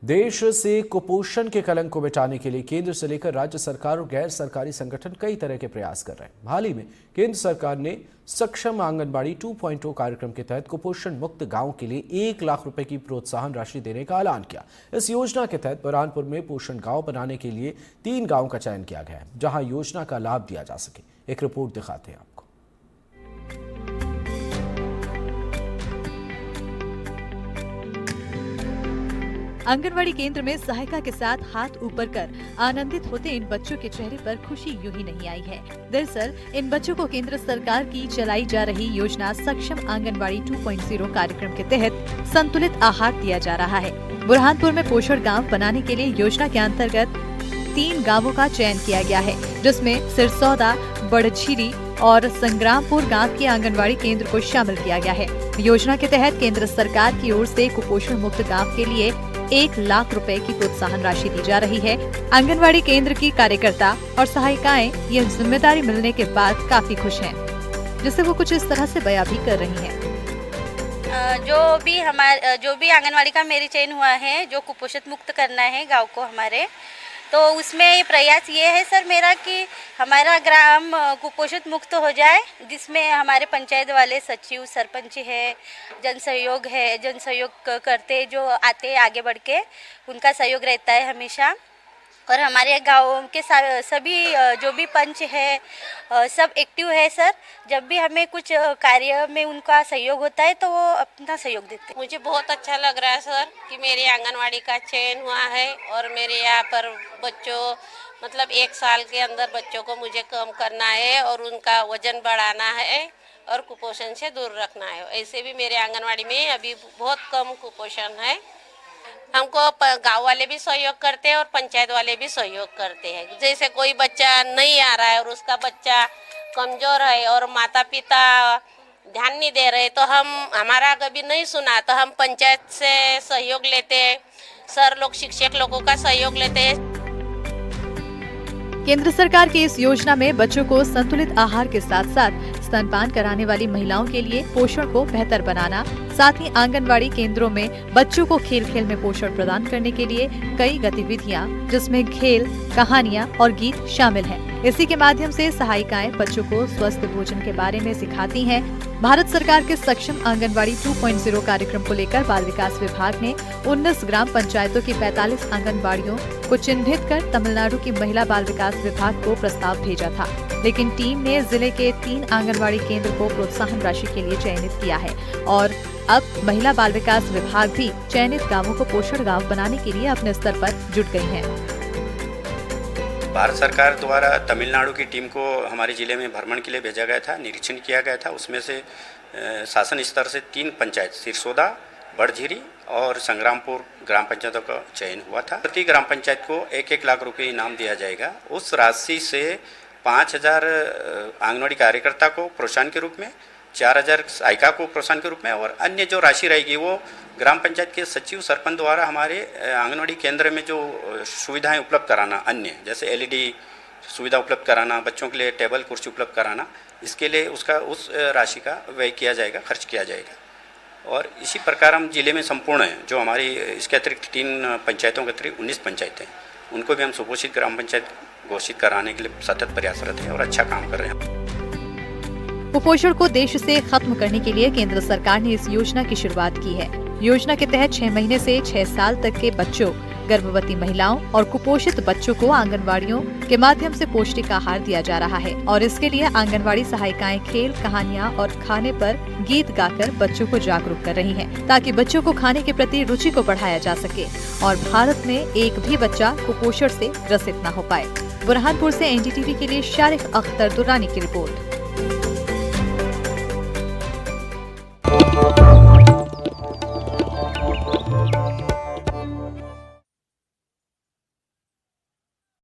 देश से कुपोषण के कलंक को मिटाने के लिए केंद्र से लेकर राज्य सरकार और गैर सरकारी संगठन कई तरह के प्रयास कर रहे हैं। हाल ही में केंद्र सरकार ने सक्षम आंगनबाड़ी 2.0 कार्यक्रम के तहत कुपोषण मुक्त गांव के लिए 1 लाख रुपए की प्रोत्साहन राशि देने का ऐलान किया। इस योजना के तहत बुरहानपुर में पोषण गांव बनाने के लिए 3 गांव का चयन किया गया है, जहां योजना का लाभ दिया जा सके। एक रिपोर्ट दिखाते हैं आपको। आंगनवाड़ी केंद्र में सहायिका के साथ हाथ ऊपर कर आनंदित होते इन बच्चों के चेहरे पर खुशी यूं ही नहीं आई है। दरअसल इन बच्चों को केंद्र सरकार की चलाई जा रही योजना सक्षम आंगनवाड़ी 2.0 कार्यक्रम के तहत संतुलित आहार दिया जा रहा है। बुरहानपुर में पोषण गांव बनाने के लिए योजना के अंतर्गत 3 गांवों का चयन किया गया है, जिसमें सिरसौदा, बड़झीरी और संग्रामपुर गांव के आंगनवाड़ी केंद्र को शामिल किया गया है। योजना के तहत केंद्र सरकार की ओर से कुपोषण मुक्त गांव के लिए 1 लाख रुपए की प्रोत्साहन राशि दी जा रही है। आंगनवाड़ी केंद्र की कार्यकर्ता और सहायिकाएं ये जिम्मेदारी मिलने के बाद काफी खुश हैं, जिसे वो कुछ इस तरह से बयां भी कर रही हैं। जो भी आंगनवाड़ी का मेरी चयन हुआ है, जो कुपोषित मुक्त करना है गांव को हमारे, तो उसमें प्रयास ये है सर मेरा कि हमारा ग्राम कुपोषित मुक्त हो जाए, जिसमें हमारे पंचायत वाले सचिव, सरपंच है, जन सहयोग करते जो आते आगे बढ़ के, उनका सहयोग रहता है हमेशा। और हमारे गाँव के सभी जो भी पंच है सब एक्टिव है सर। जब भी हमें कुछ कार्य में उनका सहयोग होता है तो वो अपना सहयोग देते हैं। मुझे बहुत अच्छा लग रहा है सर कि मेरी आंगनवाड़ी का चयन हुआ है और मेरे यहाँ पर बच्चों मतलब 1 साल के अंदर बच्चों को मुझे कम करना है और उनका वजन बढ़ाना है और कुपोषण से दूर रखना है। ऐसे भी मेरे आंगनवाड़ी में अभी बहुत कम कुपोषण है। हमको गांव वाले भी सहयोग करते हैं और पंचायत वाले भी सहयोग करते हैं। जैसे कोई बच्चा नहीं आ रहा है और उसका बच्चा कमजोर है और माता पिता ध्यान नहीं दे रहे, तो हमारा कभी नहीं सुना तो हम पंचायत से सहयोग लेते हैं, सर लोग, शिक्षक लोगों का सहयोग लेते हैं। केंद्र सरकार की इस योजना में बच्चों को संतुलित आहार के साथ साथ स्तनपान कराने वाली महिलाओं के लिए पोषण को बेहतर बनाना, साथ ही आंगनवाड़ी केंद्रों में बच्चों को खेल खेल में पोषण प्रदान करने के लिए कई गतिविधियां, जिसमें खेल, कहानियां और गीत शामिल हैं। इसी के माध्यम से सहायिकाएं बच्चों को स्वस्थ भोजन के बारे में सिखाती हैं। भारत सरकार के सक्षम आंगनवाड़ी 2.0 कार्यक्रम को लेकर बाल विकास विभाग ने 19 ग्राम पंचायतों की 45 आंगनवाड़ियों को चिन्हित कर तमिलनाडु की महिला बाल विकास विभाग को प्रस्ताव भेजा था, लेकिन टीम ने जिले के 3 आंगनवाड़ी केंद्र को प्रोत्साहन राशि के लिए चयनित किया है और अब महिला बाल विकास विभाग भी चयनित गांवों को पोषण गांव बनाने के लिए अपने स्तर पर जुट गई है। भारत सरकार द्वारा तमिलनाडु की टीम को हमारे ज़िले में भ्रमण के लिए भेजा गया था, निरीक्षण किया गया था। उसमें से शासन स्तर से 3 पंचायत, सिरसौदा, बड़झीरी और संग्रामपुर ग्राम पंचायतों का चयन हुआ था। प्रति ग्राम पंचायत को 1-1 लाख रुपये इनाम दिया जाएगा। उस राशि से 5,000 आंगनवाड़ी कार्यकर्ता को प्रोत्साहन के रूप में, 4,000 सहायिका को प्रोत्साहन के रूप में और अन्य जो राशि रहेगी वो ग्राम पंचायत के सचिव, सरपंच द्वारा हमारे आंगनवाड़ी केंद्र में जो सुविधाएं उपलब्ध कराना, अन्य जैसे LED सुविधा उपलब्ध कराना, बच्चों के लिए टेबल कुर्सी उपलब्ध कराना, इसके लिए उस राशि का व्यय किया जाएगा, खर्च किया जाएगा। और इसी प्रकार हम जिले में संपूर्ण हैं, जो हमारी इसके अतिरिक्त 3 पंचायतों के अतिरिक्त 19 पंचायतें हैं, उनको भी हम सुपोषित ग्राम पंचायत घोषित कराने के लिए सतत प्रयासरत हैं और अच्छा काम कर रहे हैं। कुपोषण को देश से खत्म करने के लिए केंद्र सरकार ने इस योजना की शुरुआत की है। योजना के तहत 6 महीने से 6 साल तक के बच्चों, गर्भवती महिलाओं और कुपोषित बच्चों को आंगनवाड़ियों के माध्यम से पौष्टिक आहार दिया जा रहा है और इसके लिए आंगनवाड़ी सहायिकाएं खेल, कहानियां और खाने पर गीत गाकर बच्चों को जागरूक कर रही हैं, ताकि बच्चों को खाने के प्रति रुचि को बढ़ाया जा सके और भारत में एक भी बच्चा कुपोषण से ग्रसित न हो पाए। बुरहानपुर से NDTV के लिए शारिक अख्तर दुर्रानी की रिपोर्ट।